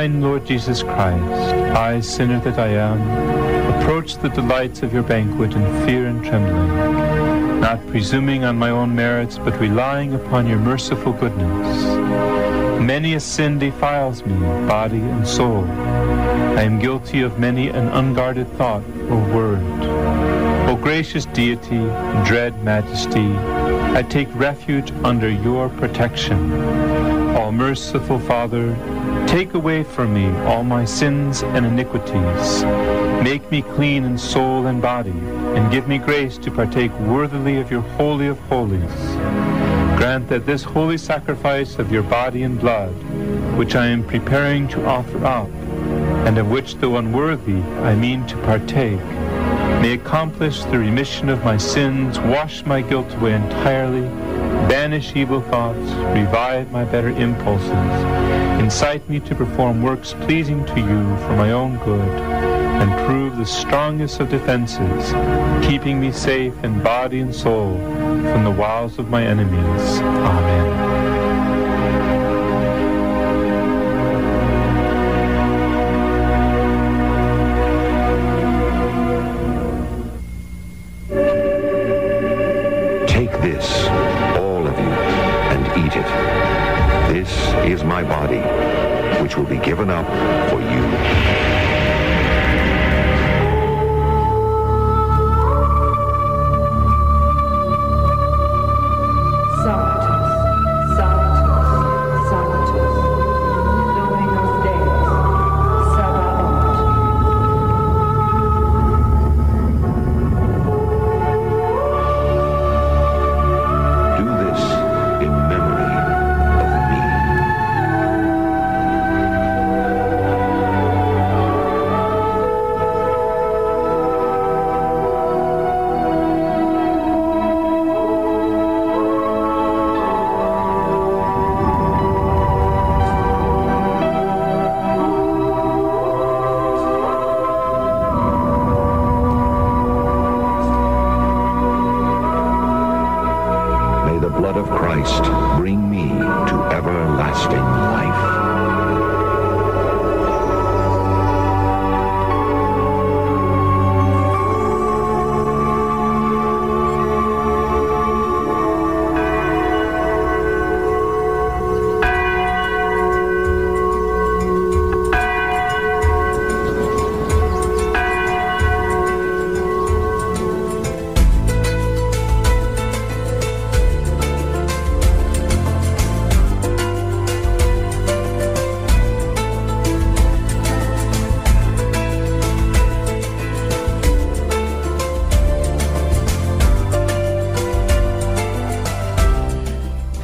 kind Lord Jesus Christ, I, sinner that I am, approach the delights of your banquet in fear and trembling, not presuming on my own merits, but relying upon your merciful goodness. Many a sin defiles me, body and soul. I am guilty of many an unguarded thought or word. O gracious deity, dread majesty, I take refuge under your protection. All merciful Father, take away from me all my sins and iniquities. Make me clean in soul and body, and give me grace to partake worthily of your Holy of Holies. Grant that this holy sacrifice of your body and blood, which I am preparing to offer up, and of which, though unworthy, I mean to partake, may accomplish the remission of my sins, wash my guilt away entirely, banish evil thoughts, revive my better impulses, incite me to perform works pleasing to you for my own good, and prove the strongest of defenses, keeping me safe in body and soul from the wiles of my enemies. Amen. This, all of you, and eat it. This is my body, which will be given up for you.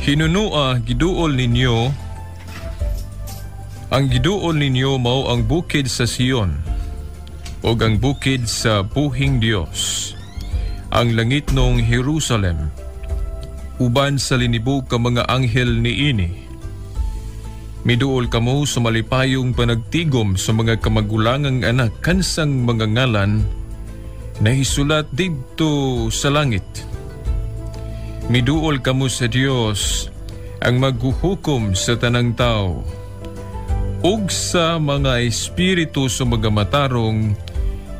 Hinunua giduol ninyo, ang giduol ninyo mao ang bukid sa Sion, o ang bukid sa buhing Dios, ang langit nung Jerusalem, uban sa linibog ka mga anghel niini. Miduol kamo sa malipayong panagtigom sa mga kamagulangang anak kansang mga ngalan na hisulat dibto sa langit. Miduol kamo sa Dios ang maghuhukom sa tanang tao ug sa mga espiritu sa mga matarong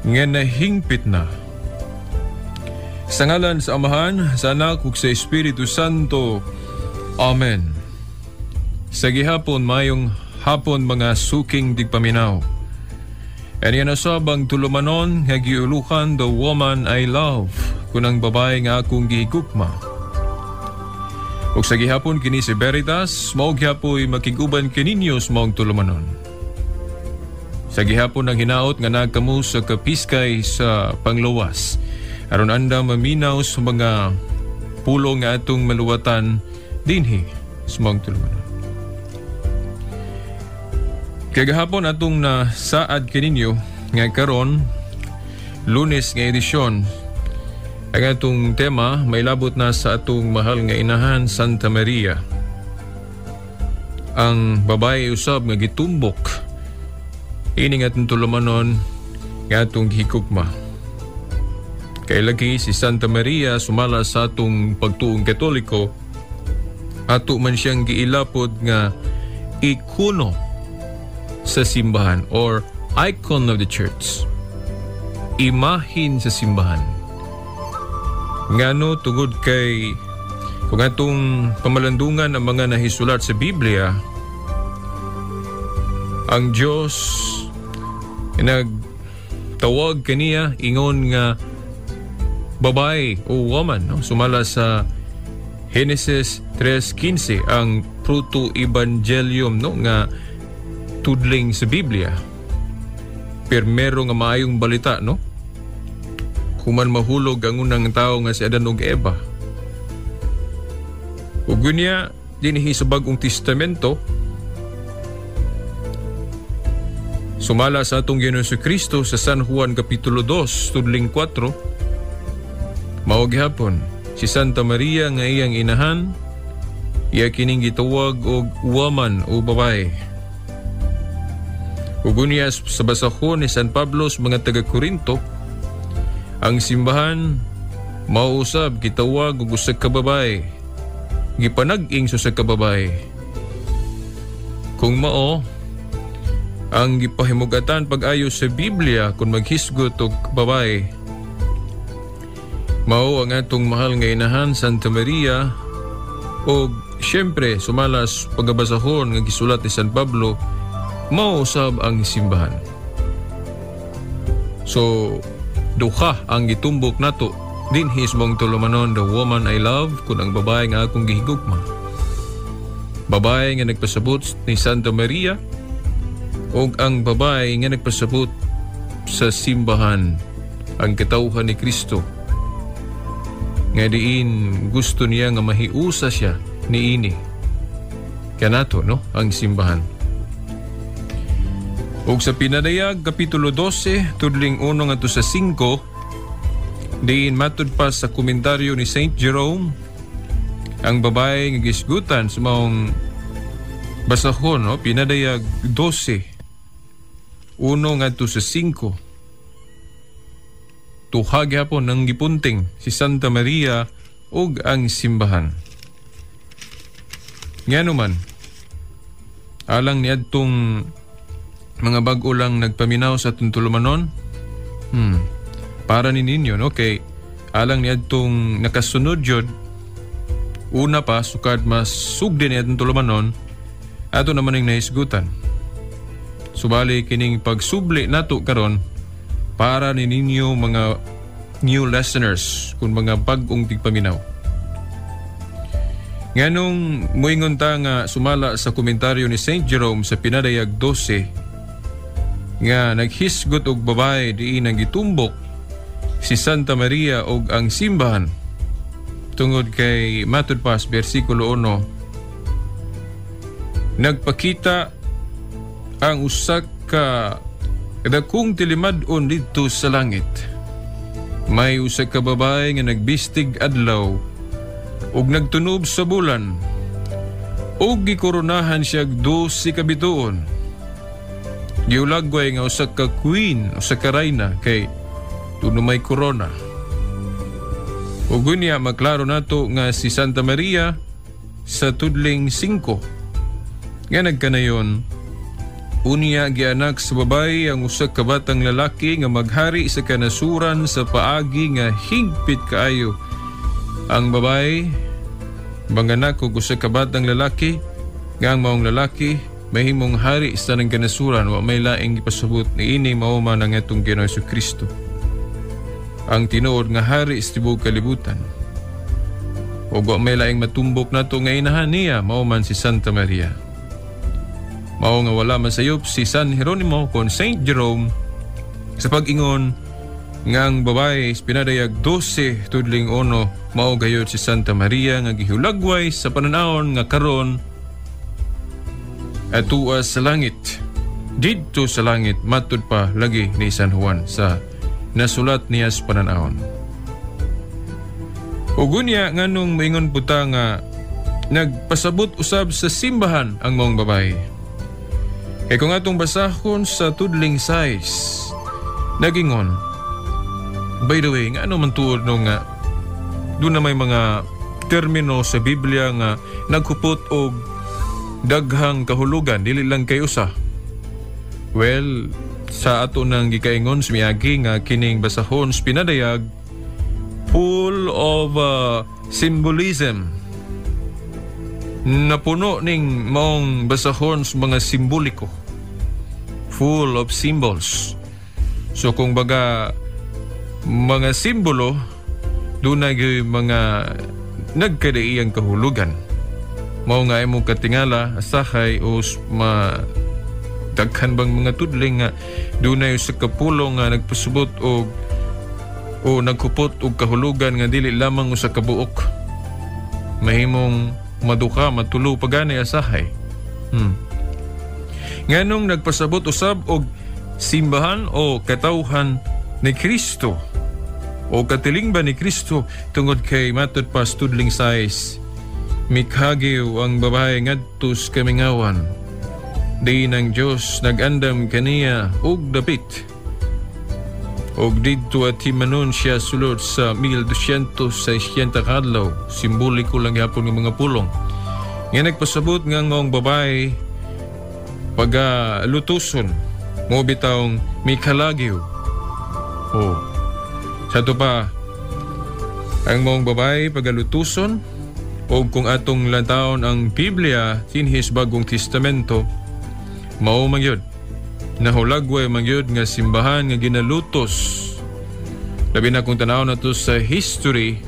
nga nahingpit na. Sa ngalan sa Amahan, sa Anak ug sa Espiritu Santo. Amen. Sa gihapon mayong hapon mga suking digpaminaw. Yan asabang tulumanon nga giulukan the woman I love kunang babae nga akong gihigugma. Ug sa gihapon kini si Veritas, mao gyapoy makiguban kininyo sa maong tulumanon. Sa gihapon ang hinaot nga nagkamo sa kapiskay sa pangluwas, aron anda maminaw sa mga pulong nga atong maluwatan dinhi sa maong tulumanon. Kagahapon atong na saad kininyo nga karon Lunes nga edisyon. Ang atong tema may labot na sa atong mahal nga inahan Santa Maria, ang babae usab nga gitumbok ini nga atong tulumanon nga atong hikugma. Kay lagi si Santa Maria sumala sa atong pagtuong Katoliko, ato man siyang giilapod nga ikuno sa simbahan or icon of the church. Imahin sa simbahan. Ngano tungod kay kung atong pamalandungan ang mga nahisulat sa Biblia, ang Diyos nagtawag kaniya ingon nga babae o woman, no? Sumala sa Genesis 3:15 ang proto-evangelium, no, nga tudling sa Biblia. Primero nga maayong balita, no? Human mahulog ang unang tao nga si Adan ug Eva. Ug gunya dinhi sa Bagong Testamento, sumala sa atong Ginoong Jesucristo sa San Juan Kapitulo 2 tudling 4, mao gihapon si Santa Maria nga iyang inahan, iya kining gitawag og woman o babae. Ug unya sa basahon ni San Pablo sa mga taga-Korinto, ang simbahan mao usab gitawag og usa ka babae, gipanag-ing sa usa ka babae. Kung mao ang gipahimugatan pag-ayo sa Biblia kung maghisgot og babae, mao ang atong mahal nga inahan Santa Maria, o syempre sumalas pagabasahon nga gisulat ni San Pablo, mao usab ang simbahan. So duha ang gitumbok nato dinhi sa mong tulumanon, the woman I love kun ang babae nga akong gihigugma. Babae nga nagpasabot ni Santa Maria o ang babae nga nagpasabot sa simbahan, ang katawhan ni Kristo. Nga diin gusto niya nga mahiusa siya niini. Kanato, no, ang simbahan. Ug sa Pinadayag Kapitulo 12 tudling 1 ngadto sa 5, diin matud pa sa komentaryo ni Saint Jerome, ang babae nga gisgutan sa maong basahon, no, Pinadayag 12 1 ngadto sa 5. Tuha gyapon nang gipunting si Santa Maria ug ang simbahan. Ngano man alang niadtong mga bag-o lang nagpaminaw sa atong tulumanon, para ni ninyo, no, kay alang niadtong nakasunod yun, una pa sukad mas sugdi ni atong tulumanon, ato naman yung nahisgutan. Subali kining pagsubli nato karon para ni ninyo mga new listeners kung mga bag-ong tigpaminaw. Nganong moingon ta nga sumala sa komentaryo ni Saint Jerome sa Pinadayag 12 nga naghisgot og babae diin ang gitumbok si Santa Maria og ang simbahan, tungod kay matud pa sa bersikulo 1, nagpakita ang usa ka dakong tilimad-on didto sa langit. May usa ka babae nga nagbistig adlaw ug nagtunob sa bulan, ug gikoronahan siya 12 ka bituon. Giulagway nga usa ka queen, usa ka reyna kay tuno may corona. Ug unya maklaro nato nga si Santa Maria sa tudling 5 nga nagkanayon, unya gianak sa babae ang usa ka batang lalaki nga maghari sa kanasuran sa paagi nga higpit kaayo. Ang babae manganak og usa ka batang lalaki nga ang maong lalaki mahimong hari sa nang kanasuran, wa may laing gipasabot ni ini mao man ang atong Ginoong Jesucristo, ang tinuod nga hari sa tibuok kalibutan. Ug wa may laing matumbok nato nga inahan niya, mao man si Santa Maria. Mao nga wala masayop si San Jeronimo kon Saint Jerome sa pag-ingon nga ang babae sa Pinadayag 12 tudling 1 mao gayud si Santa Maria nga gihulagway sa pananawon nga karon atua sa langit, didto sa langit, matud pa lagi ni San Juan sa nasulat niya sa pananawon. Ug unya nganong moingon puta nga nagpasabot usab sa simbahan ang maong babae. Kay kung atong basahon sa tudling 6, nagingon, by the way, nga ano man tuod no nga doon na may mga termino sa Biblia nga naghupot og daghang kahulugan, dili lang kay usa. Well, sa ato nang gikaingon sumiyagi nga kining basahon pinadayag full of symbolism. Napuno ning maong basahon sa mga simboliko. Full of symbols. So kung baga mga simbolo, doon na mga nagkadaiyang kahulugan. Mao nga imong katingala, asahay o daghan bang mga tudling nga doon na sa kapulong nga nagpasubot o nagkupot og kahulugan nga dili lamang sa kabuok. Mahimong maduka, matulo pagani asahay. Nganong nagpasabot usab og simbahan o katawhan ni Kristo o katilingban ni Kristo tungod kay matod pa studling size mikhagiw ang babae ngadtos kamingawan. Di ng Diyos nagandam kaniya og dapit. Og dito at himanon siya sulod sa 1260 kadlaw. Simboliko lang yapon ng mga pulong. Nga nagpasabot nga ngong babae lutuson mo bitawng mikhalagyo. Sa ito pa, ang mong babae pagalutuson o kung atong lantawon ang Biblia sinhis Bagong Testamento, mao mangyod nahulagway mangyod nga simbahan nga ginalutos. Labi na kung tanaw na to sa history,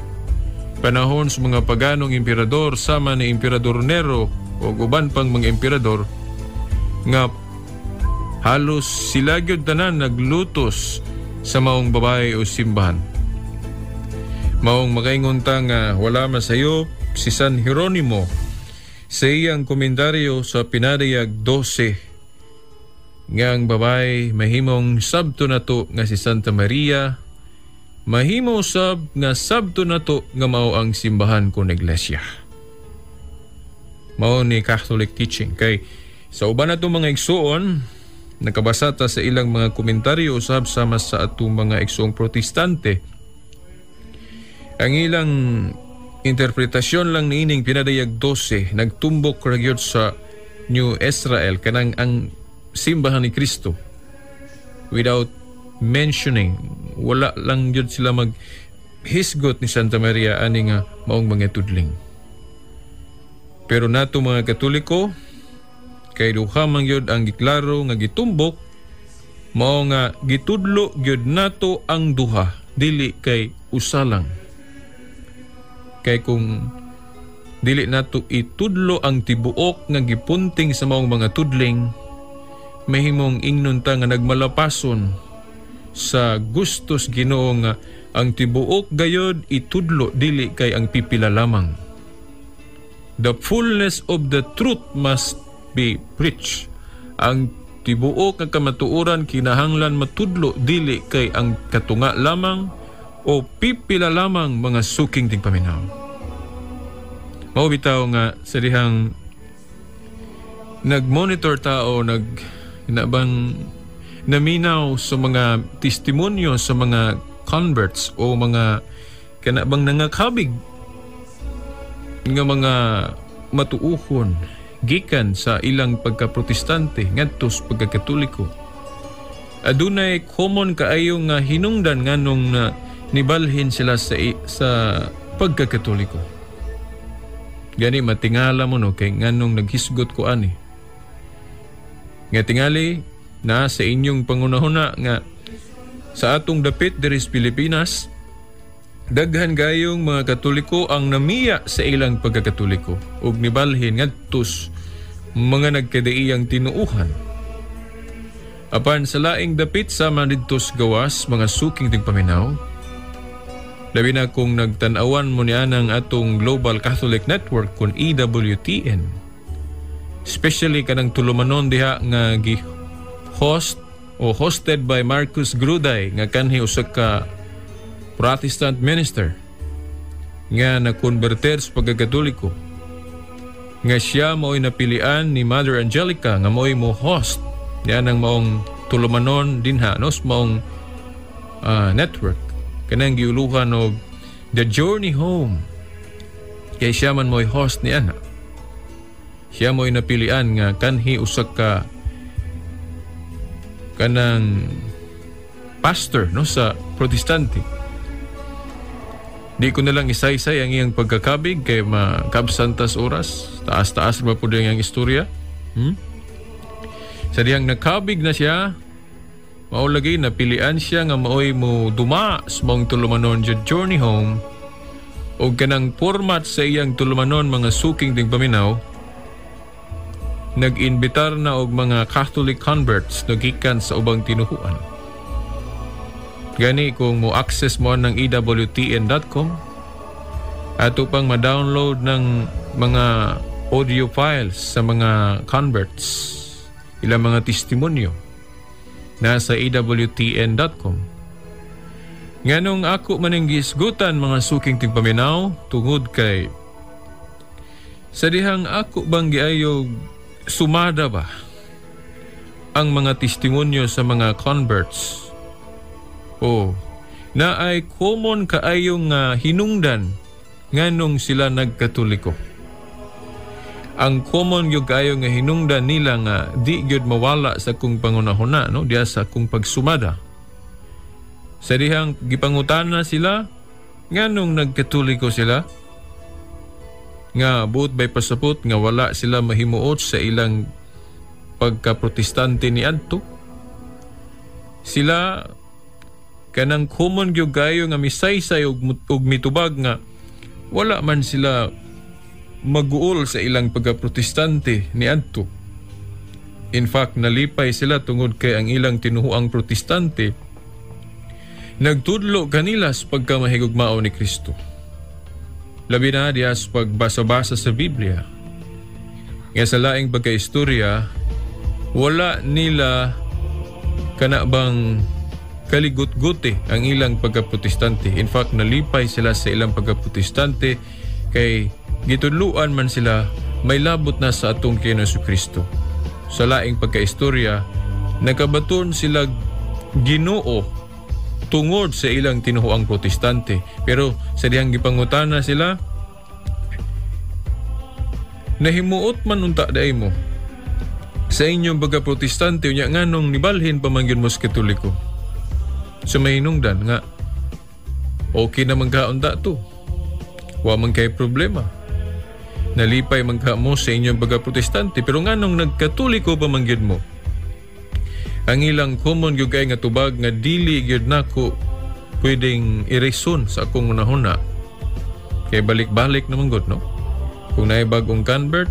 panahon sa mga paganong emperador sama ni Emperador Nero o uban pang mga emperador nga halos sila gyud tanan naglutos sa maong babae o simbahan. Maong makaingon ta nga wala masayo si San Jeronimo sa iyang komentaryo sa Pinadayag 12 nga ang babae mahimong sabto nato nga si Santa Maria, mahimo sab nga sabto nato nga mao ang simbahan kon iglesia. Mao ni Catholic teaching kay sa uban nato mga igsuon nakabasa ta sa ilang mga komentaryo usab sama sa atong mga igsuong protestante. Ang ilang interpretasyon lang niining Pinadayag 12 nagtumbok ragyod sa New Israel kanang ang simbahan ni Kristo without mentioning, wala lang yun sila maghisgot ni Santa Maria ani nga maong mga tudling. Pero nato mga Katoliko kay duha man yun ang giklaro nga gitumbok mao nga gitudlo gyud nato ang duha dili kay usa lang. Kay kung dili nato itudlo ang tibuok nga gipunting sa maong mga tudling, mahimong ingnon ta nga nagmalapason sa gustos Ginoo nga ang tibuok gayod itudlo dili kay ang pipila lamang. The fullness of the truth must be preached. Ang tibuok nga kamatuoran kinahanglan matudlo dili kay ang katunga lamang o pipila lamang mga suking tingpaminaw. Mao bitaw nga sa dihang nagmonitor tao inabang naminaw sa mga testimonyo sa mga converts o mga kanabang nangakabig nga mga matuuhon gikan sa ilang pagka-protestante ngadto sa pagka-katoliko. Adunay common kaayo nga hinungdan nganong na nibalhin sila sa pagka-katoliko. Gani matingala mo no kay nganong naghisgot ko ani. Nga tingali na sa inyong pangunahuna nga sa atong dapit diri sa Pilipinas, daghan gayong mga Katoliko ang namiya sa ilang pagkakatoliko ug nibalhin ngadtos mga nagkadaiyang tinuuhan. Apan sa laing dapit sama didto sa gawas mga suking tingpaminaw, labi na kung nagtan-awan mo niya ng atong Global Catholic Network kung EWTN. Especially kanang tulumanon diha nga gi-host o hosted by Marcus Gruday nga kanhi usa ka Protestant minister nga nakonberter sa pagkakatoliko. Nga siya mao'y napilian ni Mother Angelica nga mao'y mo host yan ang maong tulumanon dinha nos maong network kanang giuluhan og The Journey Home. Kay siya man mo'y host ni ana. Siya mo'y napilian nga kanhi usa ka kanang pastor no sa protestante. Di ko na lang isaysay ang iyang pagkakabig kay makabsantas oras. Taas-taas ba po din ang istorya? Sa diyang nakabig na siya, maulagi na pilian siya nga maoy mo duma sa mong tulumanon sa journey home o kanang format sa iyang tulumanon mga suking ting paminaw. Nag-inbitar na og mga Catholic converts na gikan sa ubang tinuhuan. Gani kung mo access mo ng EWTN.com ato pang ma-download ng mga audio files sa mga converts, ilang mga testimonyo nasa EWTN.com. Nganong ako maning gisgutan mga suking tigpaminaw tungod kay sa dihang ako bang giayog sumada ba ang mga testimonyo sa mga converts na ay common kaayong hinungdan nganong sila nagkatoliko. Ang common yung kaayong hinungdan nila nga di gyud mawala sa kung pangunahuna no diya sa kung pagsumada. Sa dihang gipangutana sila nganong nagkatoliko sila nga buot bay pasapot nga wala sila mahimuot sa ilang pagka-protestante ni adto. Sila kanang common gyud kayo nga misaysay og mitubag nga wala man sila maguol sa ilang pagka-protestante ni adto. In fact, nalipay sila tungod kay ang ilang tinuhuang protestante nagtudlo kanila sa pagkamahigugmao ni Kristo. Labi na diya sa pagbasa-basa sa Biblia. Nga sa laing pagka-istorya, wala nila kanabang kaligut-guti ang ilang pagka-protestante. In fact, nalipay sila sa ilang pagka-protestante kay gitudluan man sila may labot na sa atong Kinoy Kristo. Sa laing pagka-istorya, nakabaton sila Ginoo tungod sa ilang tinuhuang protestante. Pero sa dihang gipangutana sila, nahimuot man unta daay mo sa inyong pagka-protestante unya nganong nibalhin pamanggid mo sa Katoliko. So may hinungdan nga okay na magkaunta to. Wa man kay problema. Nalipay magka mo sa inyong pagka-protestante pero nganong nagkatoliko pamanggid mo. Ang ilang common gyud kay nga tubag nga dili gyud nako pwedeng i-reason sa akong unahuna. Kay balik-balik naman gud no. Kung naay bagong convert,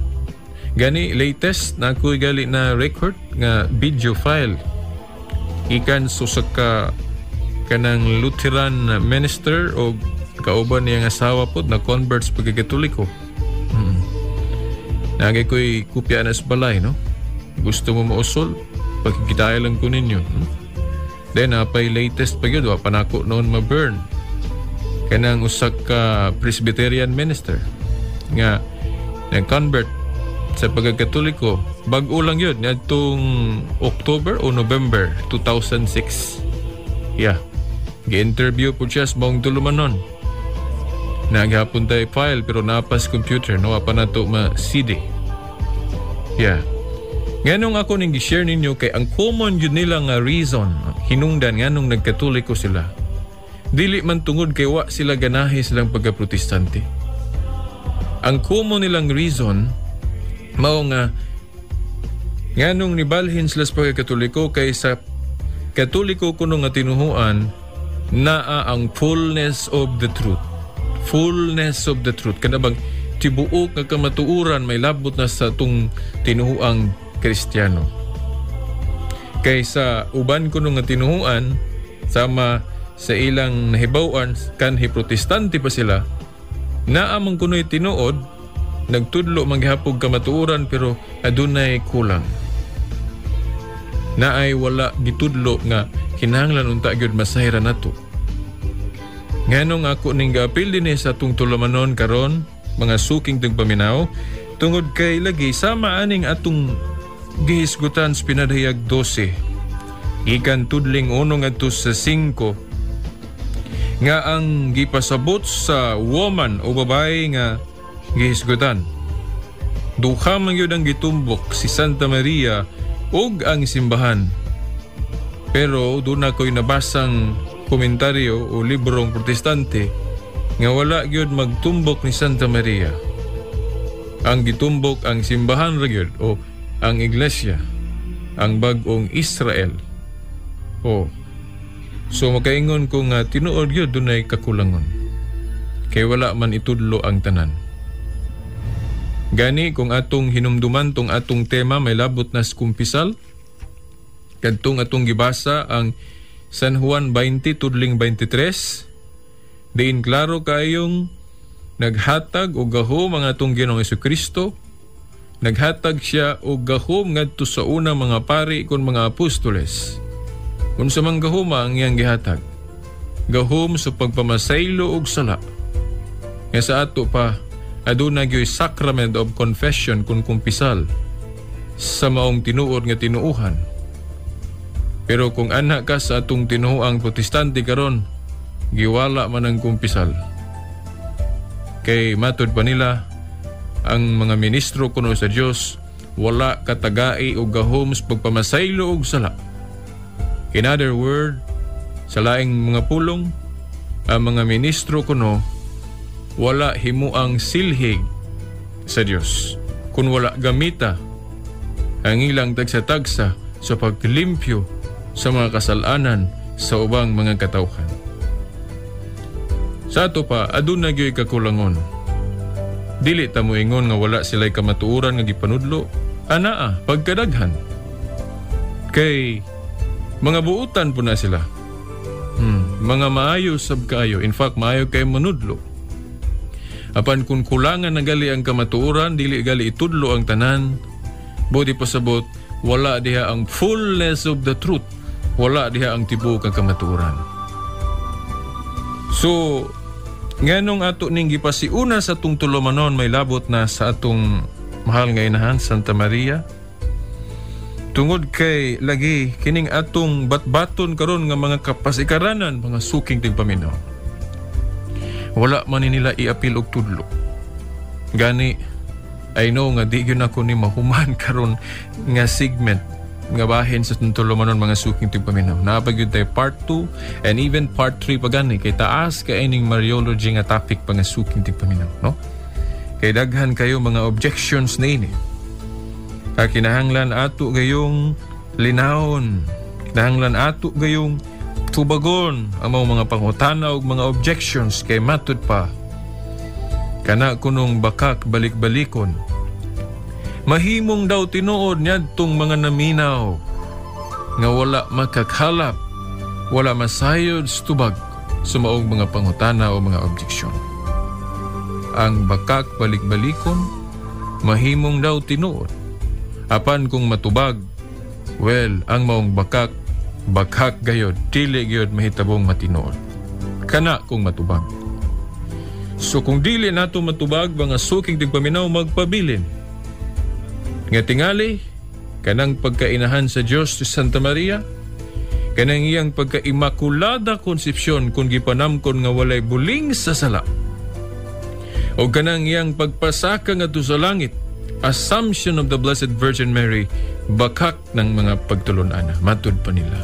gani latest na ako gali na record nga video file ikan susaka kanang Lutheran minister o kauban niyang asawa pod na converts pagkakatoliko. Nagay ko'y kupya na sa balay, no? Gusto mo mausol? Pagkikitaya lang ko ninyo. Then, apay latest pa yun. Panako noon ma-burn. Kanang usak ka Presbyterian minister. Nga, nag-convert sa pagkakatoliko. Bago lang yun. Itong October o November 2006. Yeah. Gi-interview po siya sa buong tulumanon. Naghapon tayo file pero napas computer. Nawa pa na ito ma-CD. Yeah. Nganong ako ning gi-share ninyo kay ang common yun nila nga reason, hinungdan nganong nagkatoliko sila. Dili man tungod kay wa sila ganahe silang pagka-protestante. Ang common nilang reason mao nga nganong nibalhin sila sa pagka-katoliko kay sa Katoliko kuno nga tinuhuan naa ang fullness of the truth. Fullness of the truth. Kanabang tibuok nga kamatuuran may labot na sa itong tinuhuang Kristiyano. Kaysa uban kuno nga tinuhuan sama sa ilang nahibawan kanhi protestante pa sila naamang kuno'y tinuod nagtudlo manghapog kamatuuran pero adunay kulang. Naay wala gitudlo nga kinahanglan unta gyud masahira nato. Nganong ako ning gaapil dinhi sa atong tulumanon karon mga suking tigpaminaw tungod kay lagi sama aning atong gihisgutan sa pinadayag 12 ikan tudling 1 ngadto sa 5 nga ang gipasabot sa woman o babae nga gihisgutan. Duha man gyud ang gitumbok si Santa Maria ug ang simbahan. Pero doon ako'y nabasang komentaryo o librong protestante nga wala gyud magtumbok ni Santa Maria. Ang gitumbok ang simbahan ra gyud o ang iglesia, ang bag-ong Israel. So makaingon ko nga tinuod gyud dunay kakulangon. Kay wala man itudlo ang tanan. Gani kung atong hinumduman tong atong tema may labot na kumpisal, kadtong atong gibasa ang San Juan 20 tudling 23, diin klaro kayong naghatag og gahom ang atong Ginoong Jesucristo. Naghatag siya og gahom ngadto sa una mga pari kon mga apostoles. Unsa man gahoma ang iyang gihatag? Gahom sa pagpamasaylo og sala. Nga sa ato pa aduna gyoy sacrament of confession kun kumpisal sa maong tinuod nga tinuuhan. Pero kung anak ka sa atong tinuoang protestante karon, giwala man ang kumpisal. Kay matud pa nila, ang mga ministro kuno sa Dios wala katagai og gahom sa pagpamasaylo og sala. In other word, sa laing mga pulong, ang mga ministro kuno wala himuang silhig sa Dios kun wala gamita ang ilang tagsa-tagsa sa paglimpyo sa mga kasalanan sa ubang mga katawhan. Sa ato pa, aduna gyoy kakulangon. Dili ta mo ingon nga wala sila'y kamatuoran nga gipanudlo. Anaa, pagkadaghan. Kay mga buutan po na sila. Mga maayo sab kaayo. In fact, maayo kay manudlo. Apan kung kulangan na gali ang kamatuoran, dili gali itudlo ang tanan, budi pasabot, wala diha ang fullness of the truth. Wala diha ang tibok ang kamatuoran. So, nganong ato ning gipasiuna sa atong tulumanon may labot na sa atong mahal nga inahan Santa Maria. Tungod kay lagi kining atong batbaton karon nga mga kapasikaranan, mga suking tigpaminaw. Wala man nila iapil og tudlo. Gani I know nga di gyud ako ni mahuman karon nga segment nga bahin sa tulumanon mga suking tigpaminaw. Napagyud tay part 2 and even part 3 pa gani kay taas kay ining Mariology nga topic pa nga suking tigpaminaw, no? Kay daghan kayo mga objections na ini. Kinahanglan ato gayong linawon. Kinahanglan ato gayong tubagon ang mga pangutana ug mga objections kay matud pa kana kunong bakak balik-balikon. Mahimong daw tinuod niadtong mga naminaw nga wala makakhalap, wala masayod stubag sa maong mga pangutana o mga objeksyon. Ang bakak balik-balikon mahimong daw tinuod. Apan kung matubag, well, ang maong bakak gayod, dili gayod mahitabong matinuod. Kana kung matubag. So kung dili nato matubag, mga suking tigpaminaw magpabilin. Nga tingali, kanang pagkainahan sa Diyos si Santa Maria, kanang iyang pagka-Immaculada Concepcion kung gipanamkon nga walay buling sa sala, o kanang iyang pagpasaka nga to sa langit, Assumption of the Blessed Virgin Mary, bakak ng mga pagtulon-ana. Matud pa nila.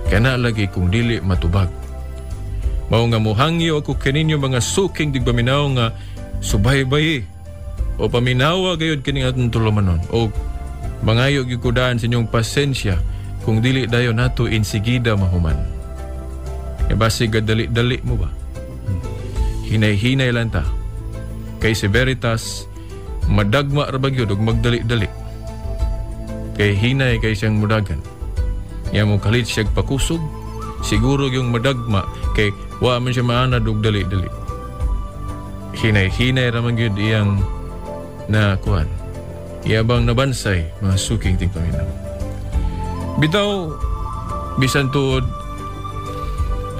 Kana lagi kung dili matubag. Mao nga muhangyo ako kaninyo mga suking tigpaminaw nga subaybay o paminawa gayud kining atong tulumanon o mangayo gyud ko daan sa inyong pasensya kung dili dayon nato insigida mahuman. E basi gadali-dali mo ba? Hinay-hinay lang ta. Kay si Veritas madagma ra bagyod og magdali-dali. Kay hinay kay siyang mudagan. Nga mo kalit siyang pakusog, siguro yung madagma kay wa man siya maanad og dali-dali. Hinay-hinay ra man gyud iyang na kuan. Iyabang nabansay mga suking tigpaminaw. Bitaw bisan tuod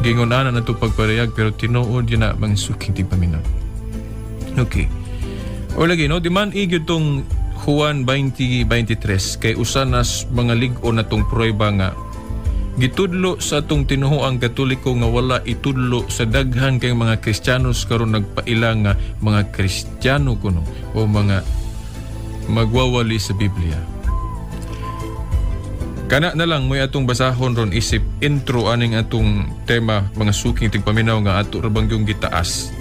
gingunanan nato pagparehag pero tinuod yun na mga suking tigpaminaw. Okay. O lagi, no? Di man igyod tong Juan 20:23 kay usa nas mga lig-on na tong prueba nga gitudlo sa atong tinuoang Katoliko nga wala itudlo sa daghan kay mga Kristiyanos karon nagpailang nga mga Kristiyano kuno o mga magwawali sa Biblia. Kana na lang may atong basahon ron isip intro aning atong tema mga suking tigpaminaw nga ato ra bangyong gitaas.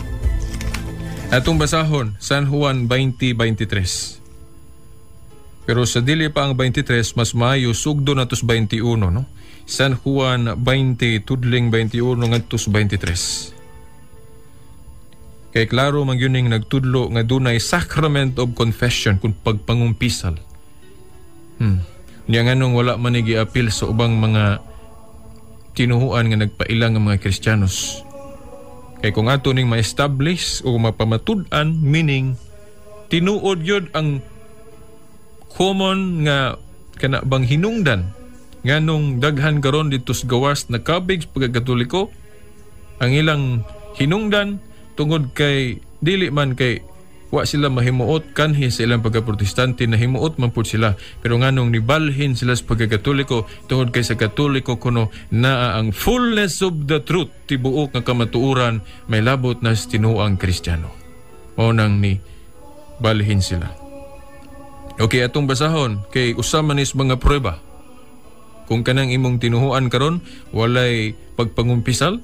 Atong basahon San Juan 20:23. Pero sa dili pa ang 23 mas maayo sugdo natos 21 no. San Juan 20 tudling 21 ngadtos 23. Kay klaro man gyuning nagtudlo nga dunay sacrament of confession kung pagpangumpisal. Niya nganong wala man giapil sa ubang mga tinuhuan nga nagpailang nga mga Kristiyanos. Kay kung ato ning ma-establish o mapamatud-an, meaning tinuod yun ang common nga kanabang hinungdan nganong daghan karon dito sa gawas na kabig pagkatoliko ang ilang hinungdan tungod kay dili man kay wa sila mahimuot kanhi sa ilang pagkaprotestante na himuot man pud sila pero nganong nibalhin sila sa pagkakatoliko tungod kay sa katoliko kuno naa ang fullness of the truth tibuok nga kamatuoran may labot na sa tinuang Kristiyano o nang ni balhin sila. Okay, atong basahon kay usa man is mga prueba kung kanang imong tinuhuan karon walay pagpangumpisal,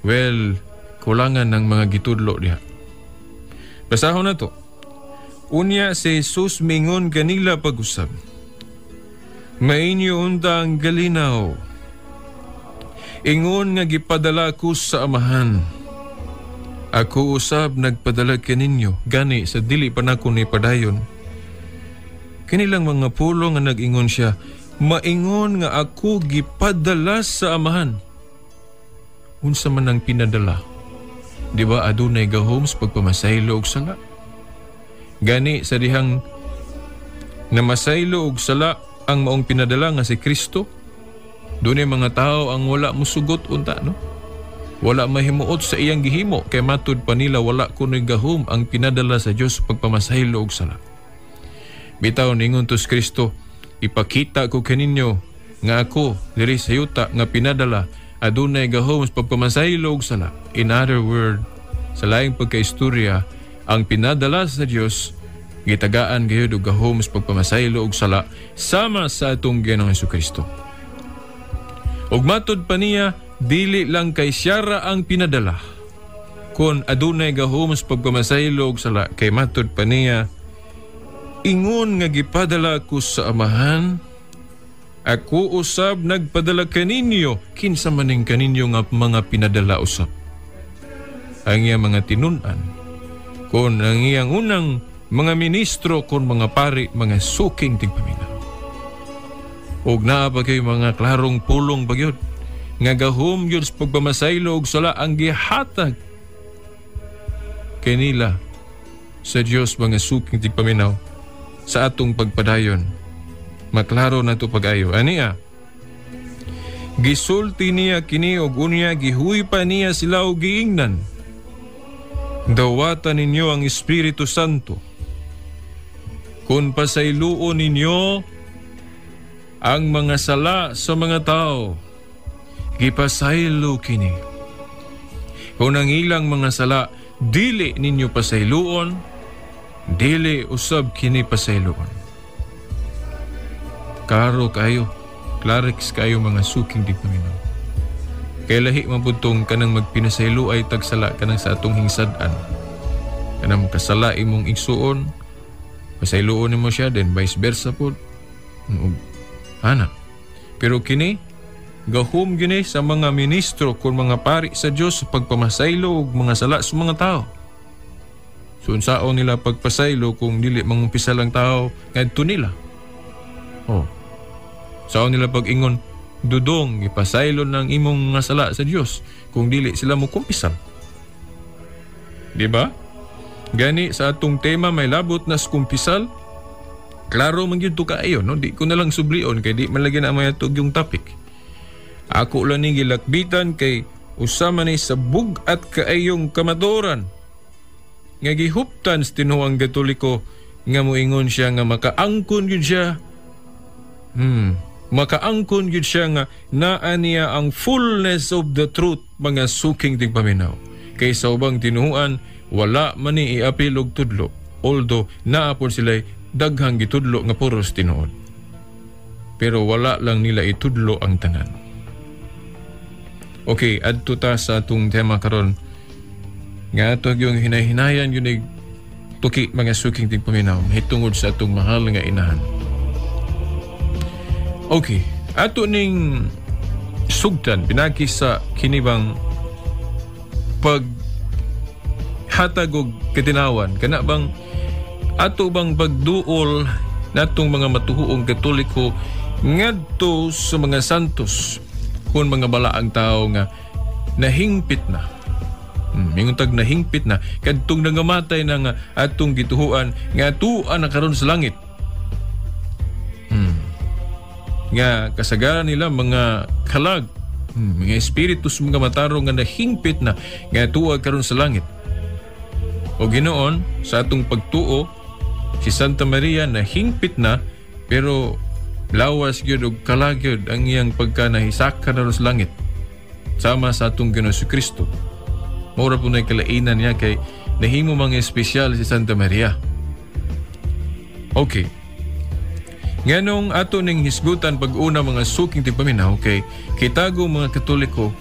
well kulangan ng mga gitudlo diha. Basahon na to. Unya si Jesus mingon kanila pag-usab. Mainyo unta ang galinaw. Ingon nga gipadala ko sa amahan. Ako usab nagpadala kaninyo. Gani sa dili pa nako ni padayon. Kanilang mga pulo nga nag-ingon siya. Maingon nga ako gipadala sa amahan. Unsa man ang pinadala? Di ba adunay gahom sa pagpamasaylo og sala? Gani sa dihang namasaylo og sala ang maong pinadala nga si Kristo, dunay mga tao ang wala musugot unta no? Wala mahimuot sa iyang gihimo kay matud pa nila wala kunoy gahom ang pinadala sa Dios sa pagpamasaylo og sala. Bitaw ningon tos Kristo, ipakita ko kaninyo nga ako diri sa yuta nga pinadala adunay gahom sa pagpamasaylo og sala. In other word, sa laing pagkaistorya, ang pinadala sa Dios gitagaan gayud og gahom sa pagpamasaylo og sala sama sa atong Ginoong Hesukristo. Ug matud pa niya, dili lang kay siya ra ang pinadala. Kun adunay gahom sa pagpamasaylo og sala kay matud pa niya, ingon nga gipadala ko sa amahan. Ako usab nagpadala kaninyo, kinsa maning kaninyo nga mga pinadala usab. Ang iyang mga tinunan, kung ang iyang unang mga ministro, kung mga pari, mga suking tigpaminaw. Og naa pa kayo mga klarong pulong bagyod, nga gahom yun sa pagpamasaylo og sala ang gihatag kanila sa Diyos mga suking tigpaminaw sa atong pagpadayon. Maklaro na ito pag-ayo. Aniya, gisulti niya kini og unya gihuy pa niya sila og giingnan. Dawatan ninyo ang Espiritu Santo. Kung pasayloon ninyo ang mga sala sa mga tao, gipasaylo kini. Kung ang ilang mga sala dili ninyo pasayloon, dili usab kini pasayloon. Karo kayo, clarix kayo mga suking tigpaminaw. Kay lahi mabutong kanang magpinasaylo ay tagsala kanang sa atong hingsadan. Kanang kasala imong igsuon, pasayloon nimo siya, then vice versa po. Ana. Pero kini, gahom gini sa mga ministro kung mga pari sa Diyos sa pagpamasaylo og mga sala sa mga tao. So unsaon nila pagpasaylo kung dili mangumpisa lang tao ngadto nila? Saan nila pag-ingon, dudong ipasaylo ng imong nga sala sa Dios kung dili sila mo kumpisal. Diba? Gani sa atong tema may labot na kumpisal. Klaro man gyud to kaayo, no? Di ko na lang sublion kay di man lagi na mayatog yung topic. Ako lang ni gilakbitan kay usama ni sa bugat kaayong kamatuoran. Nga gihuptan sa tinuang Katoliko nga moingon siya nga makaangkon yun siya. Makaangkon yun siya nga naa niya ang fullness of the truth mga suking tigpaminaw. Kay sa ubang tinuhuan, wala man ni iapil og tudlo. Although naapon sila'y daghang gitudlo nga puros tinuod. pero wala lang nila itudlo ang tanan. Okay, adto ta sa atong tema karon. Nga ato yung hinahinayan yun tuki mga suking tigpaminaw hitungod sa atong mahal nga inahan. Okay, ato ning sugdan pinagi sa kinibang paghatag og katinawan kana bang ato bang pagduol natong mga matuhuong Katoliko ngadto sa mga santos kung mga balaang tao nga nahingpit na. Minguntag nahingpit na kadtong nangamatay na nga atong gituhuan nga tuan na karon sa langit. Nga kasagaran nila mga kalag, mga espiritu sa mga matarong nga nahingpit na nga tuwa karon sa langit. O Ginoon sa atong pagtuo si Santa Maria nahingpit na pero lawas gyud og kalag gyud ang iyang pagkanahisaka na sa langit sama sa atong Ginoong Kristo. Mura po na kalainan niya kay nahimo mga espesyal si Santa Maria. Okay. Nganong ato ning hisgutan pag-una mga suking tigpaminaw kay kitago mga Katoliko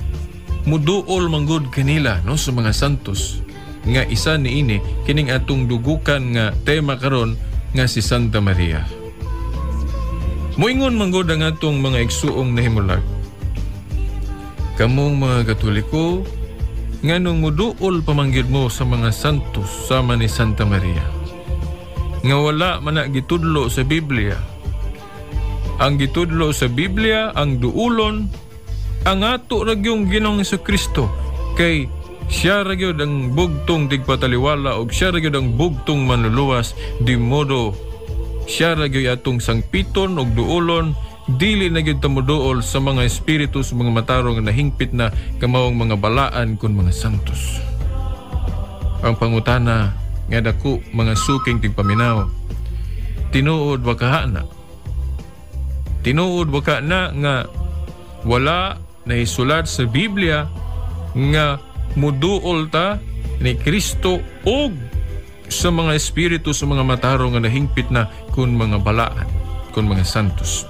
muduol manggod kanila no sa mga santos nga isa niini kining atong dugukan nga tema karon nga si Santa Maria. Moingon manggod ang atong mga igsuong nahimulag. Kamong mga Katoliko nganong muduol pamanggid mo sa mga santos sama ni Santa Maria. Nga wala man na gitudlo sa Biblia. Ang gitudlo sa Biblia, ang duulon, ang ato ragyong Ginoong Jesucristo kay siya ragyod ang bugtong tigpataliwala o siya ragyod ang bugtong manluluwas di modo siya ragyod atong sangpiton o duulon dili na gyud ta moduol sa mga espiritu sa mga matarong na hingpit na kamawong mga balaan kun mga santos. Ang pangutana nga dako mga suking tigpaminaw tinuod ba kahana? Tinuod ba ka na nga wala na isulat sa Biblia nga muduol ta ni Kristo o sa mga espiritu sa mga matarong nga nahingpit na kun mga balaan, kun mga santos.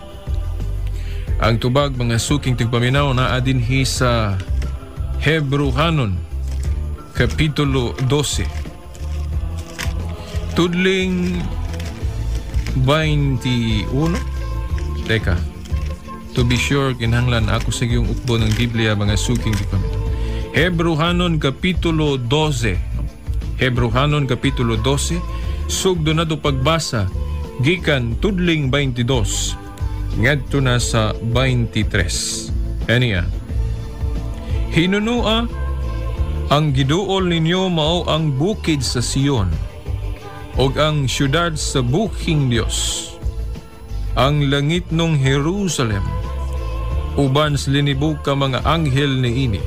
Ang tubag mga suking tigpaminaw na adinhi sa Hebrehanon Kapitulo 12 Tudling 21. Teka, to be sure, kinahanglan ako sa iyong ukbo ng Biblia, mga suking tigpaminaw. Hebrehanon Kapitulo 12. Hebrehanon Kapitulo 12. Sugdo na do pagbasa. Gikan tudling 22. Ngadto na sa 23. Aniya. Hinunua, ang giduol ninyo mao ang bukid sa Sion, og ang syudad sa buking Dios. Ang langit nung Jerusalem, uban sa linibog ka mga anghel ni ini.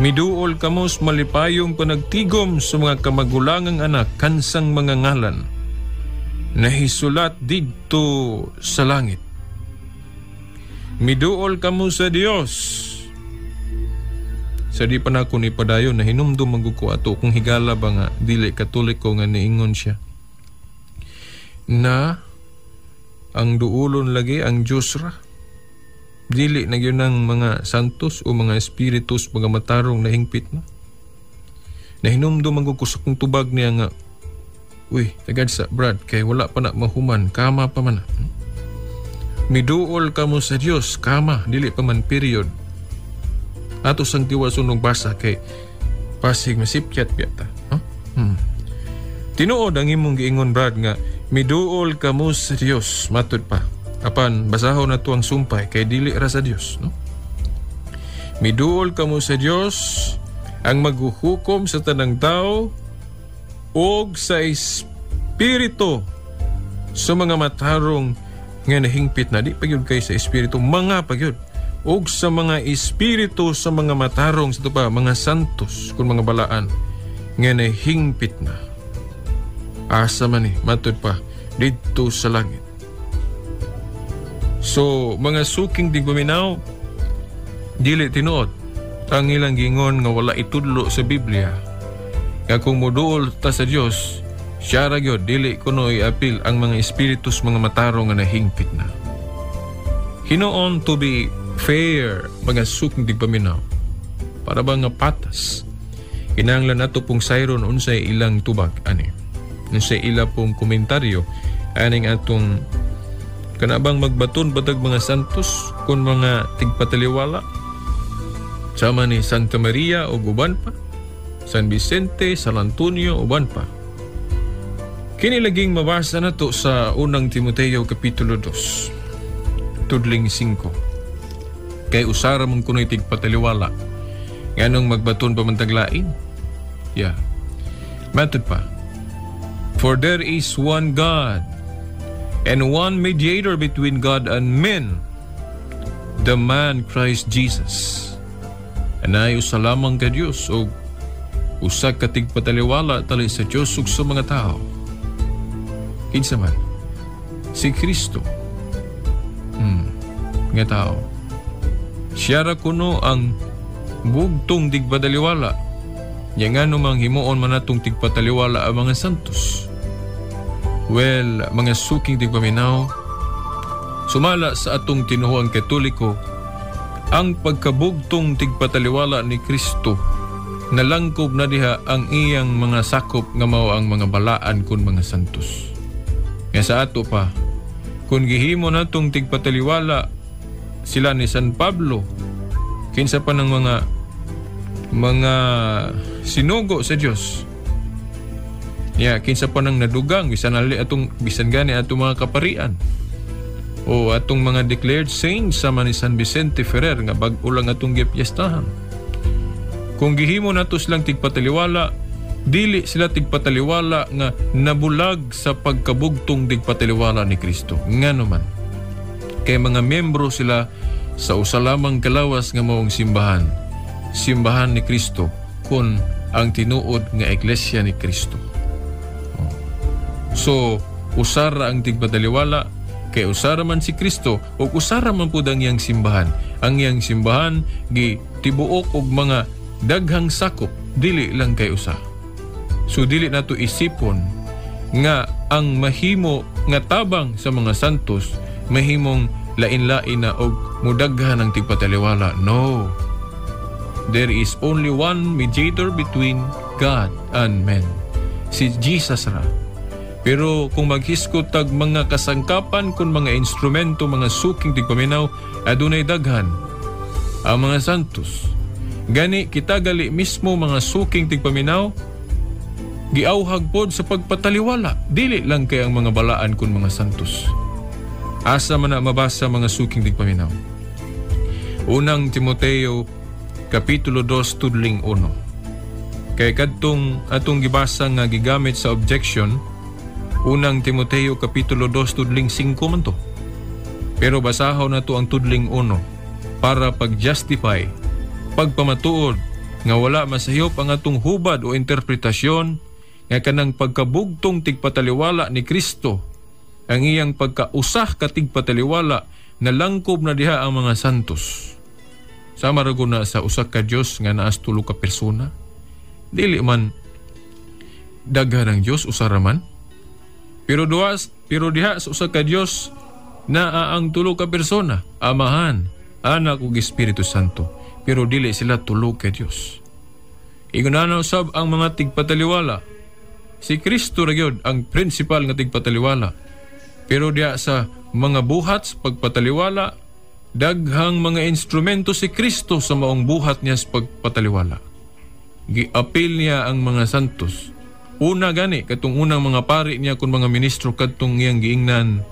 Miduol kamos malipayong panagtigom sa mga kamagulangang anak kansang mga ngalan, na hisulat didto sa langit. Miduol kamo sa Dios. Sa di pa na ko ni padayon na hinumdum magkuko ato kung higala ba nga dili Katoliko nga niingon siya. Na ang duulon lagi ang Diyos ra. Dili na yun ng mga santos o mga espiritus, mga matarong na hingpit na. Nahinumdum ang kukusok ng tubag niya nga, uy, tagad sa Brad, kay wala pa na mahuman, kama pa man na. Miduol ka mo sa Diyos, kama, dili pa man period. Ato sang tiwasunong basa kay pasig masipyat piyata. Tinuod ang imong giingon Brad nga, miduol ka mo sa Diyos, matud pa. Apan, basahon na to ang sumpay, kay dili ra sa Diyos, no? Miduol ka mo sa Diyos, ang maghuhukom sa tanang tao, og sa espiritu sa mga matarong nga nahingpit na, di pagyud kay sa espiritu, mga pagyud, og sa mga espiritu sa mga matarong, sa ito pa, mga santos, kung mga balaan, nga nahingpit na. Asa man matud pa, dito sa langit. So, mga suking tigpaminaw, dili tinuod. Ang ilang gingon nga wala itudlo sa Biblia. Nga kung muduol ta sa Dios, siya ra gyud dili kuno i-apil ang mga espiritus mga matarong nga nahingpit na. Hinoon to be fair, mga suking tigpaminaw. Para ba nga patas? Kinahanglan nato pong sayron unsay ilang tubag, ani. Unsay ila pong komentaryo, aning atong kanabang magbaton batag mga santos kung mga tigpataliwala. Sama ni Santa Maria o uban pa, San Vicente, San Antonio, uban pa. Kinilaging mabasa na to sa unang Timoteo Kapitulo 2, tudling 5. Kay usara mong kuno'y tigpataliwala. Nganong magbaton pa mantaglain? Yeah. Matod pa. For there is one God, and one mediator between God and men, the man Christ Jesus. Anay usa lamang ka Diyos o usa ka tigpataliwala tali sa Diyos ug sa mga tao. Kinsa man? Si Kristo. Nga tao. Siya ra kuno ang bugtong tigpataliwala. Nya nga numang himuon man natong tigpataliwala ang mga santos. Well, mga suking tigpaminaw, sumala sa atong tinuhuang Katoliko, ang pagkabugtong tigpataliwala ni Kristo nalangkob na diha ang iyang mga sakop nga mao ang mga balaan kun mga santos. Nga sa ato pa, kung gihimo natong tigpataliwala sila ni San Pablo, kinsa pa ng mga sinugo sa Dios. Kinsa pa nang nadugang bisan gani atong mga kaparian. O atong mga declared saints sama ni San Vicente Ferrer nga bag-o lang atong gipiestahan. Kung gihimo nato silang tigpataliwala, dili sila tigpataliwala nga nabulag sa pagkabugtong tigpataliwala ni Kristo. Ngano man, kay mga membro sila sa usa lamang kalawas nga maong simbahan ni Kristo kun ang tinuod nga iglesia ni Kristo. So, usara ang tigpataliwala, kay usara man si Kristo o usara man pud ang iyang simbahan. Ang iyang simbahan tibuok og mga daghang sakop, dili lang kay usa. So dili nato isipon nga ang mahimo nga tabang sa mga santos mahimong lain-lain na og mudaghan ang tigpataliwala. No. There is only one mediator between God and men. Si Jesus ra. Pero kung maghiskot tag mga kasangkapan kun mga instrumento, mga suking tigpaminaw, adunay daghan ang mga santos. Gani kita gali mismo mga suking tigpaminaw giauhag pod sa pagpataliwala, dili lang kay ang mga balaan kun mga santos. Asa man na mabasa mga suking tigpaminaw. Unang Timoteo Kapitulo 2 tudling 1. Kay kadtong atong gibasa nga gigamit sa objection, Unang Timoteo Kapitulo 2 tudling 5 man to. Pero basahaw na to ang tudling 1 para pag-justify, pagpamatuod nga wala masayop ang atong hubad o interpretasyon nga kanang pagkabugtong tigpataliwala ni Kristo, ang iyang pagkausah ka tigpataliwala na langkob na diha ang mga santos. Sama ra na sa usa ka Dios nga naas tulo ka persona. Dili man daghan ang Dios usara man. Pero diha sa usa ka Dios naa ang tulo ka persona, Amahan, Anak ug Espiritu Santo. Pero dili sila tulo ka Dios. Igunanaw sab ang mga tigpataliwala. Si Kristo ra gyud ang principal nga tigpataliwala. Pero diha sa mga buhat sa pagpataliwala, daghang mga instrumento si Kristo sa maong buhat niya sa pagpataliwala. Giapil niya ang mga santos. Una gani katong unang mga pari niya kun mga ministro kadtong iyang giingnan,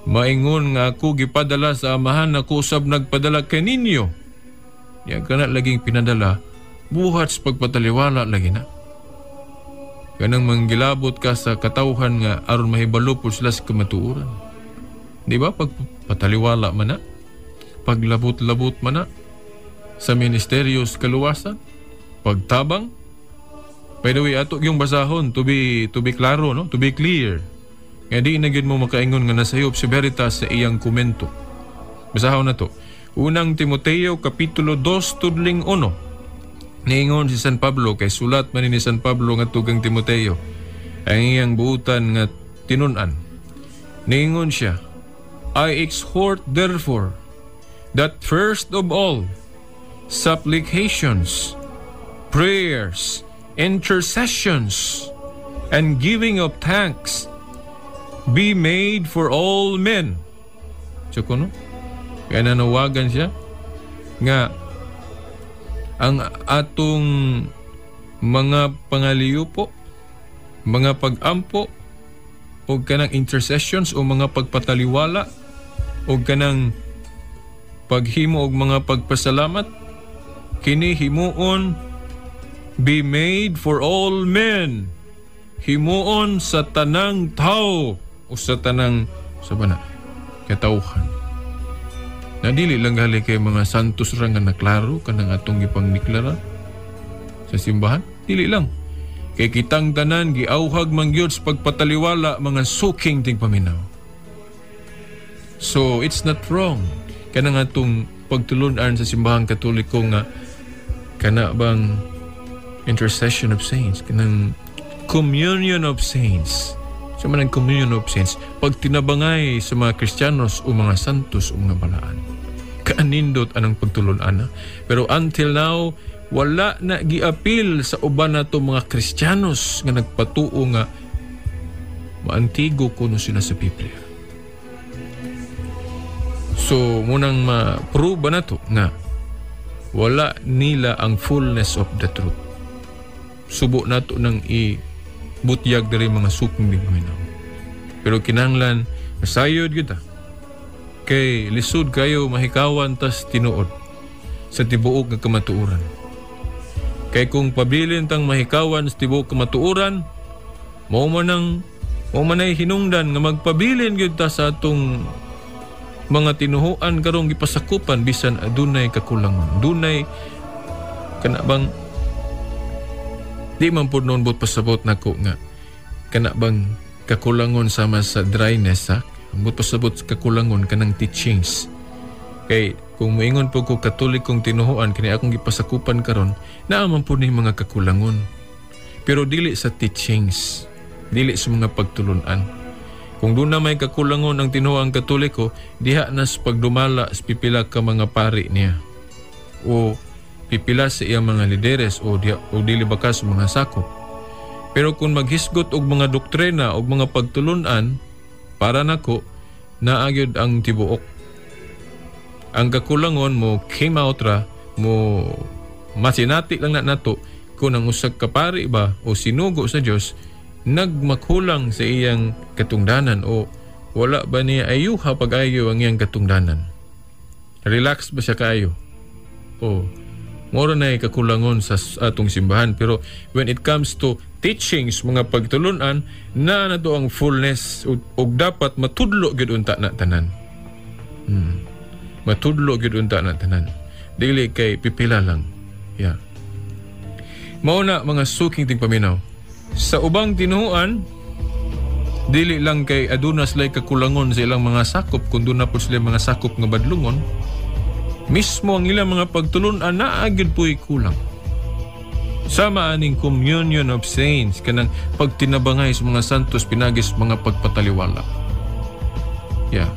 maingon nga ako gipadala sa Amahan, ako usab nagpadala kay ninyo. Yang kana laging pinadala buhat sa pagpataliwala lagi na. Kanang manggilabot ka sa katawhan nga aron mahibalo po sila sa kamatuoran. Di ba? Pagpataliwala man na, paglabot-labot man na, sa ministeryos kaluwasan, pagtabang. By the way, ato yung basahon, to be klaro, no? To be clear. Nga di na mo makaingon nga nasayop si Veritas sa iyang komento. Basahon na to. Unang Timoteo Kapitulo 2 tudling 1. Niingon si San Pablo, kay sulat man ni San Pablo nga tugang Timoteo, ang iyang buutan nga tinunan. Niingon siya, I exhort therefore that first of all supplications, prayers, intercessions, and giving of thanks be made for all men. So kuno, kaya nanawagan siya nga ang atong mga pangaliyo po, mga pag-ampo, o kanang intercessions o mga pagpataliwala, o kanang paghimo og mga pagpasalamat, kini himuon be made for all men. Himuon sa tanang tao o sa tanang sabana katauhan. Na dili lang gali kay mga santos ra nga naklaro kanang atong gipangdeklara sa simbahan, dili lang. Kay kitang tanan giauhag man gyud sa pagpataliwala mga suking tingpaminaw. So it's not wrong kanang atong pagtulon-an sa simbahang Katoliko nga kana bang intercession of saints, kanang communion of saints. Sa manang communion of saints, pag tinabangay sa mga Kristiyanos o mga santos o mga balaan, kaanindot anang pagtulon-ana. Pero until now, wala na giapil sa uban nato mga Kristiyanos nga nagpatuo nga maantigo kuno sila sa Biblia. So, munang ma-prove na to nga wala nila ang fullness of the truth. Subo na to nang butyag dari mga suking digminaw. Pero kinanglan, masayod kita. Kay lisod kayo mahikawan tas tinuod sa tibuok ng kamatuuran. Kay kung pabilin tang mahikawan sa tibuok kamatuuran, mao manay hinungdan nga magpabilin gyud ta sa atong mga tinuhuan karong gipasakupan bisan adunay kakulangon. Dunay kanabang di man pud noon bot pasabot nako nga kanabang kakulangon sama sa dryness ha. Bot pasabot kakulangon kanang teachings. Kay kung moingon po ko Katolikong tinuhuan kini akong gipasakupan karon, naa man pud ni mga kakulangon. Pero dili sa teachings, dili sa mga pagtulon-an. Kung doon na may kakulangon ang tinuhang Katoliko, diha na sa pagdumala sa pipila ka mga pari niya. O pipila sa iyang mga lideres o dili bakas mga sakop. Pero kung maghisgot og mga doktrina og mga pagtulunan, para nako naagyod ang tibuok. Ang kakulangon mo came out ra mo masinati lang na nato kung ang usag ka pari ba o sinugo sa Dios nagmakulang sa iyang katungdanan o wala ba niya ayuha pag-ayo ang iyang katungdanan. Relax ba siya kaayo? O moro na kakulangon sa atong simbahan. Pero when it comes to teachings, mga pagtulunan, na nato ang fullness o dapat matudlo gyud unta na tanan. Matudlo gyud unta na tanan. Dili kay pipila lang. Yeah. Mao na mga suking tingpaminaw. Sa ubang tinuhuan, dili lang kay aduna sila kakulangon sa ilang mga sakop, kundi na po sila mga sakop nga badlungon, mismo ang ilang mga pagtulunan na agad po'y kulang. Sama aning communion of saints, kanang pagtinabangay sa mga santos pinagis mga pagpataliwala. Yeah.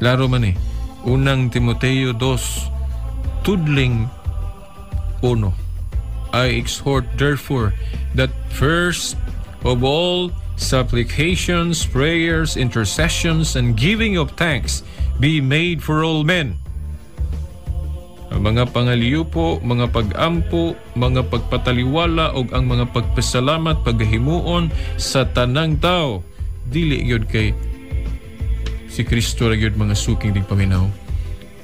Klaro man Unang Timoteo 2, tudling 1. I exhort therefore that first of all supplications, prayers, intercessions, and giving of thanks be made for all men. Ang mga pangaliyo po, mga pag-ampo, mga pagpataliwala o ang mga pagpasalamat, paghimuon sa tanang tao. Dili yun kay si Kristo ra yun mga suking digpaminaw.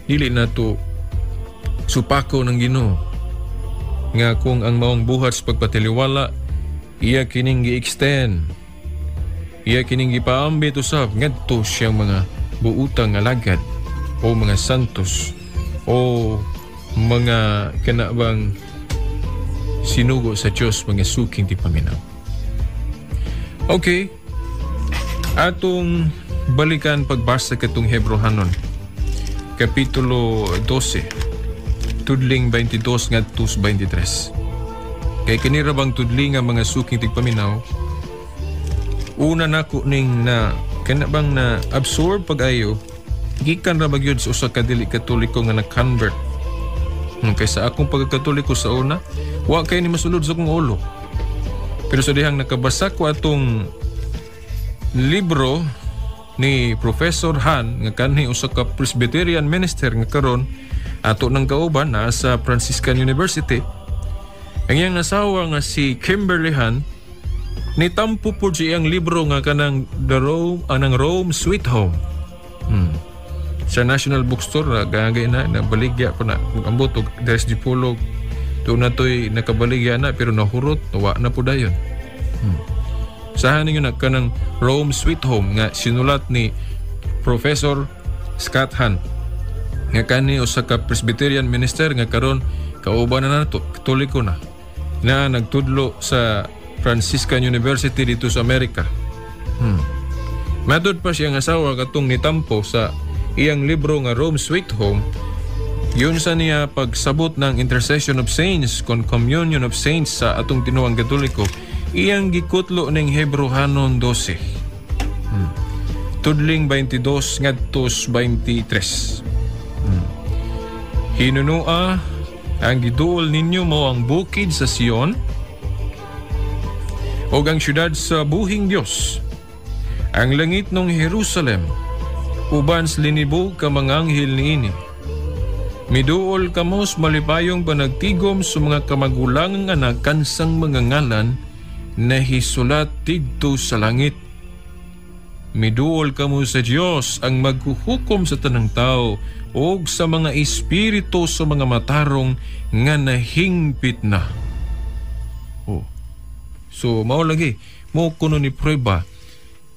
Dili na to supako ng Ginoo. Nga kung ang maong buhat sa pagpataliwala, iya kining gi-extend. Iya kining gipaambit usab ngadto siyang mga buutang alagad o mga santos o mga kanabang sinugo sa Diyos, mga suking tipaminaw. Okay. Atong balikan pagbasa katong Hebrehanon. Kapitulo 12. Tudling 22 ngadto 23. Kay kanira bang tudling nga mga suking tigpaminaw, una nako ning na kanabang na absorb pag-ayo gikan ra bagyod sa usa ka dili Katoliko nga nag-convert. Kaysa akong pagkatoliko sa una, wa kay ni masulod sa akong ulo. Pero sa dihang nakabasa ko atong libro ni Professor Han nga kanhi usa ka Presbyterian minister nga karon ato nang kauban na sa Franciscan University. Ang iyang asawa nga si Kimberly Han nitampo po siyang libro nga kanang Rome Sweet Home. Sa National Bookstore gagay na baligya pa na ambot og Dres di Pulog doon na to'y nakabaligya na pero nahurot wa na po dayon. Sahan ninyo na kanang Rome Sweet Home nga sinulat ni Professor Scott Han nga kani usa ka Presbyterian minister nga karon kauban na nato Katoliko na nagtudlo sa Franciscan University dito sa Amerika. Matod pa siyang asawa katong nitampo sa iyang libro nga Rome Sweet Home, yun sa niya pagsabot ng Intercession of Saints kon Communion of Saints sa atong tinuang Katoliko, iyang gikutlo ning Hebrehanon 12. Tudling 22 ngadtos 23. Hinunua ang giduol ninyo mao ang bukid sa Sion o ang syudad sa buhing Dios, ang langit ng Jerusalem, uban sa linibog ka mga anghel niini. Miduol kamos malipayong panagtigom sa mga kamagulang nga nakansang mga ngalan na hisulat didto sa langit. Miduol kamo sa Dios ang maghuhukom sa tanang tao o sa mga espiritu sa mga matarong nga nahingpit na. So mao lagi mo kuno ni prueba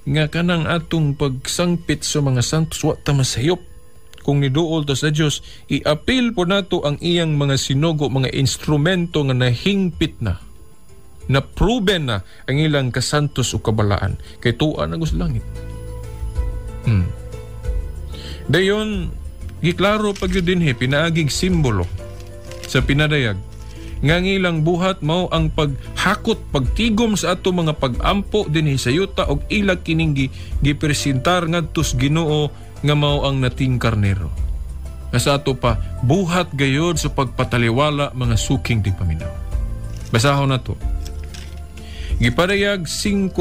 nga kanang atong pagsangpit sa mga santos wa ta masayop. Kung niduol ta sa Dios, i-appeal po nato ang iyang mga sinugo, mga instrumento nga nahingpit na proven na ang ilang kasantos o kabalaan kay tuan ang langit. Dayon giklaro pag yun din pinaaging simbolo sa pinadayag nga ilang buhat mao ang paghakot pagtigom sa ato mga pagampo dinhi sa yuta og ila kining gipresentar ngadtos Ginoo nga mao ang nating karnero. Nga sa ato pa buhat gayod sa pagpataliwala mga suking tigpaminaw. Basahon nato. Gipadayag 5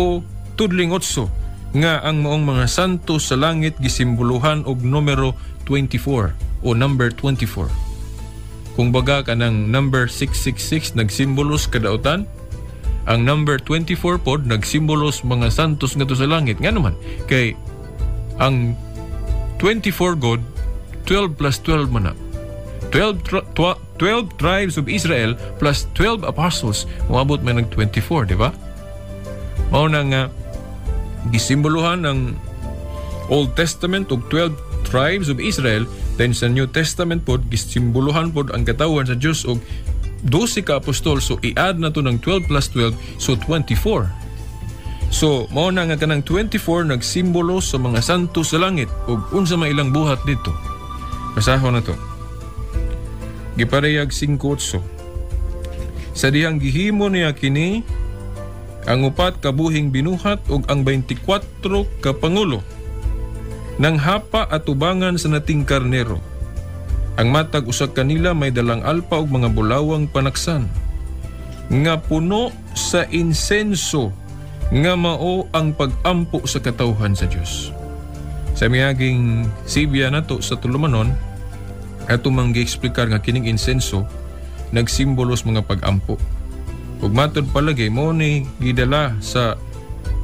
tudling 8 nga ang maong mga santos sa langit gisimboluhan og numero 24 o number 24. Kung baga kanang number 666 nagsimbolos kadautan, ang number 24 pod nagsimbolos mga santos ngadto sa langit. Nga naman kay ang 24 God 12 plus 12 man na. 12 tribes of Israel plus 12 apostles moabot man nag 24, di ba? Mao na nga gisimboluhan ng Old Testament og 12 tribes of Israel, then sa New Testament pod gisimboluhan pod ang katawan sa Dios og 12 ka apostol. So i-add na to ng 12 plus 12, so 24. So mao na nga kanang 24 nagsimbolo sa mga santos sa langit ug unsa may ilang buhat dito. Basahon na to. Giparehag 5:8. Sa dihang gihimo niya kini ang 4 ka buhing binuhat ug ang 24 ka pangulo nang hapa at ubangan sa nating karnero. Ang matag usa kanila may dalang alpa ug mga bulawang panaksan nga puno sa insenso nga mao ang pagampo sa katawhan sa Dios. Sa miaging sibya nato sa tulumanon ato manggi-explicar nga kining insenso nagsimbolos mga pagampo. Ug matod palagi mo ni gidala sa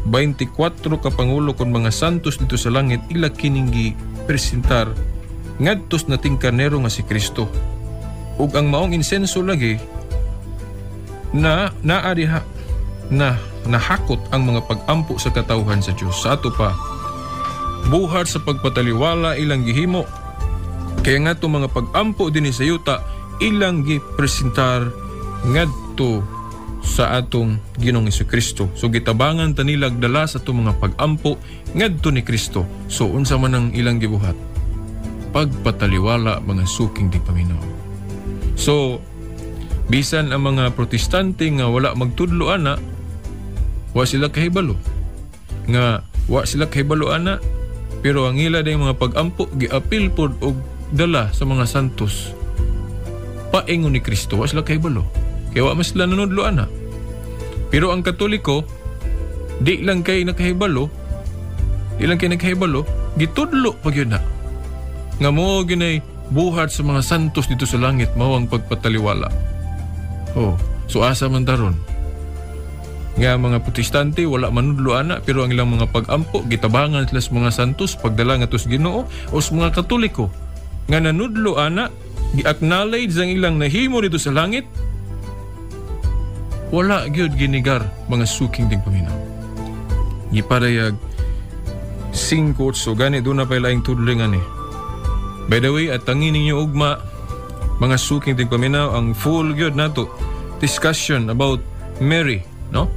24 ka pangulo kon mga santos dito sa langit ila kining gipresentar ngadtos nating karnero nga si Kristo. Ug ang maong insenso lagi na naadiha na nahakot ang mga pagampo sa katawhan sa Dios. Sa ato pa buhat sa pagpataliwala ilang gihimo kaya nga itong mga pagampo din sa yuta ilang gipresentar ngadto sa atong Ginoong Jesucristo. So gitabangan ta nilag dala sa itong mga pagampo ngadto ni Kristo. So unsa man ang ilang gibuhat? Pagpataliwala mga suking di paminaw. So bisan ang mga protestante nga wala magtudlo ana, wa sila kahibalo nga Pero ang ila day mga pag-ampo giapil pod og dala sa mga santos. Paingon ni Kristo was la kahibalo. Kaya wa mas lanunodlo ana. Pero ang Katoliko di lang kay nakahibalo, gitudlo pag yun na. Nga mo ginay buhat sa mga santos dito sa langit mao ang pagpataliwala. Oh, so asa man taron. Nga mga Protestante wala manudlo ana pero ang ilang mga pag-ampo gitabangan sila sa mga santos pagdala ngadto sa Ginoo o sa mga Katoliko nga nanudlo ana gi-acknowledge ang ilang nahimo dito sa langit. Wala gyud ginigar mga suking tigpaminaw. Gipadayag 5 so gani doon na pa laing tudlingan eh. By the way, at tangin ninyo ugma mga suking tigpaminaw ang full gyud nato discussion about Mary, no?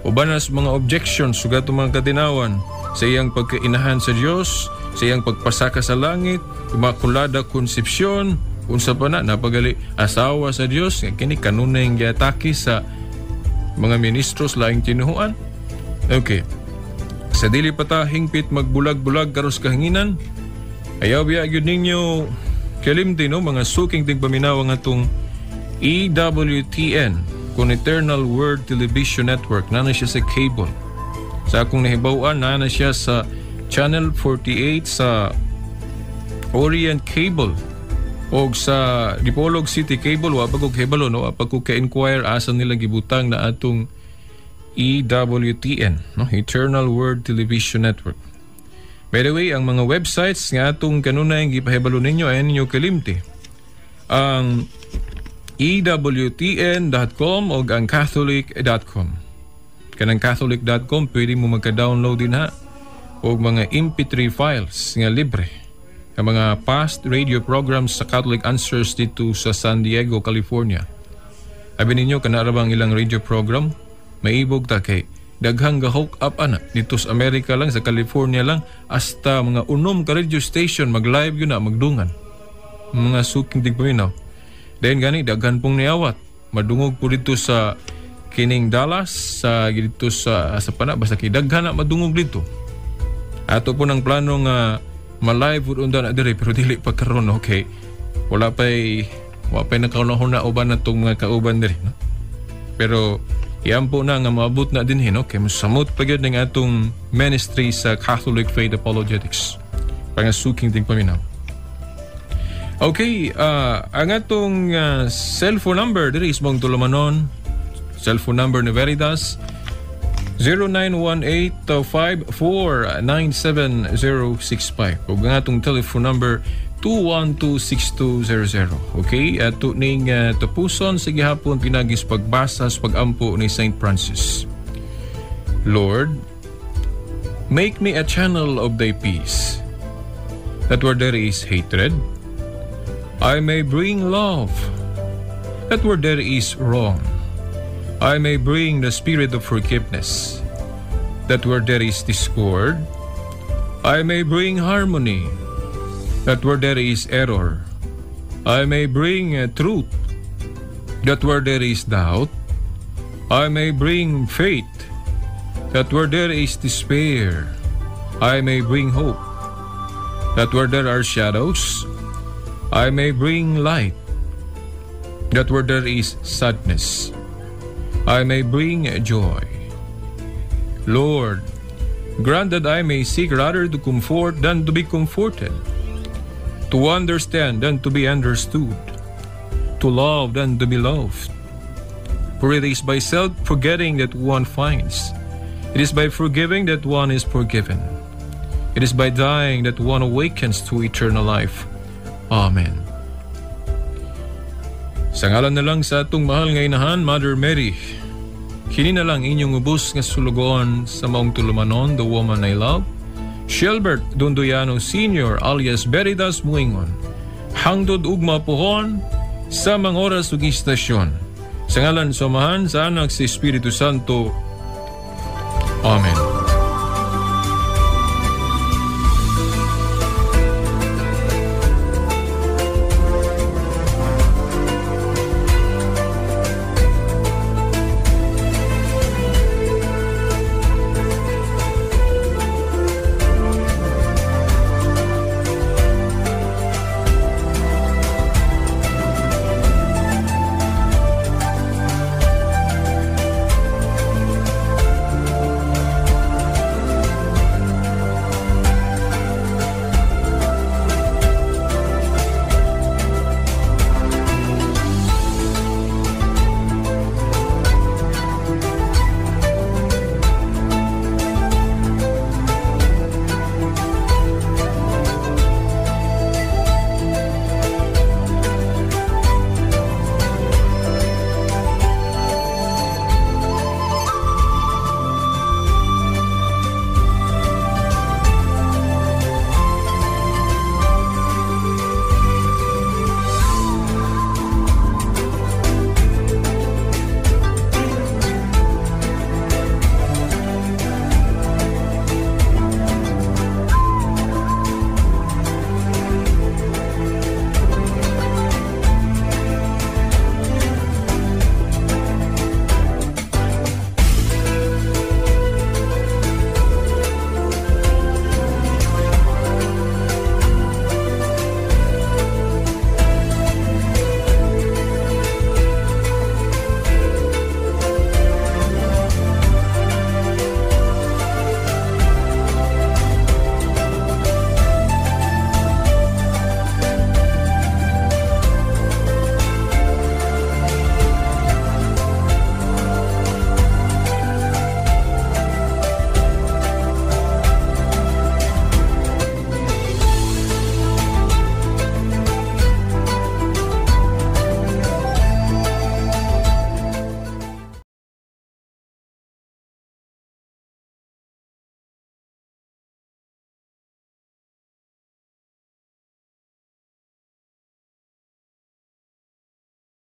Uban sa mga objections sugat mga katinawan sa iyang pagkainahan sa Dios, sa iyang pagpasaka sa langit, Immaculada Concepcion, unsa pa na napagali asawa sa Dios nga kini kanunay giatake sa mga ministros laing tinuhuan. Okay. Sa dili pa ta hingpit magbulag-bulag karos kahanginan, ayaw biya gyud ninyo kalimti no mga suking tigpaminaw nga tong EWTN kung Eternal Word Television Network na siya sa cable. Sa akong nahibawan na siya sa Channel 48 sa Orient Cable o sa Dipolog City Cable. Wapag ko hebalo no, wapag ko ka-inquire asa nila gibutang na atong EWTN, no? Eternal Word Television Network. By the way, ang mga websites nga atong kanunay gipahibalo ninyo ay ninyo kalimti. Ang EWTN.com o ang Catholic.com. Kanang Catholic.com pwede mo magka-download din ha o mga MP3 files nga libre. Ang mga past radio programs sa Catholic Answers dito sa San Diego, California. Abi ninyo kanarabang ilang radio program maibog ta kay daghang ga-hook up ana dito sa Amerika lang, sa California lang, hasta mga unom ka radio station mag-live yun na magdungan. Mga suking tigpaminaw. Dahil gani daghan pong niawat. Madungog po dito sa kining Dallas, sa dito sa pana basta kay daghan na madungog dito. Ato po ng plano nga ma-live po undan na dire pero dili pa karon, okay. Wala pa'y nakaunahon na uban na itong mga kauban dire, no? Pero yan po na nga maabot na din hin, okay. Masamot pa yun ng atong ministry sa Catholic Faith Apologetics. Pangasuking tigpaminaw. Okay, ang atong cellphone number diri is mong tulumanon. Cellphone number ni Veritas 0918-5497065. Ug ang atong telephone number 212-6200. Okay, ato ning tapuson sa gihapon pinagis pagbasa sa pagampo ni Saint Francis. Lord, make me a channel of thy peace, that where there is hatred, I may bring love, that where there is wrong, I may bring the spirit of forgiveness, that where there is discord, I may bring harmony, that where there is error, I may bring truth, that where there is doubt, I may bring faith, that where there is despair, I may bring hope, that where there are shadows, I may bring light, that where there is sadness, I may bring joy. Lord, grant that I may seek rather to comfort than to be comforted, to understand than to be understood, to love than to be loved. For it is by self-forgetting that one finds. It is by forgiving that one is forgiven. It is by dying that one awakens to eternal life. Amen. Sa ngalan na lang sa atong mahal nga inahan, Mother Mary, kini na lang inyong ubos nga sulugoon sa maong tulumanon, the woman I love, Shelbert Dondoyano Sr. alias Veritas Muingon, hangtod ugma pohon sa mga oras ug istasyon. Sa ngalan somahan sa anak si Espiritu Santo. Amen.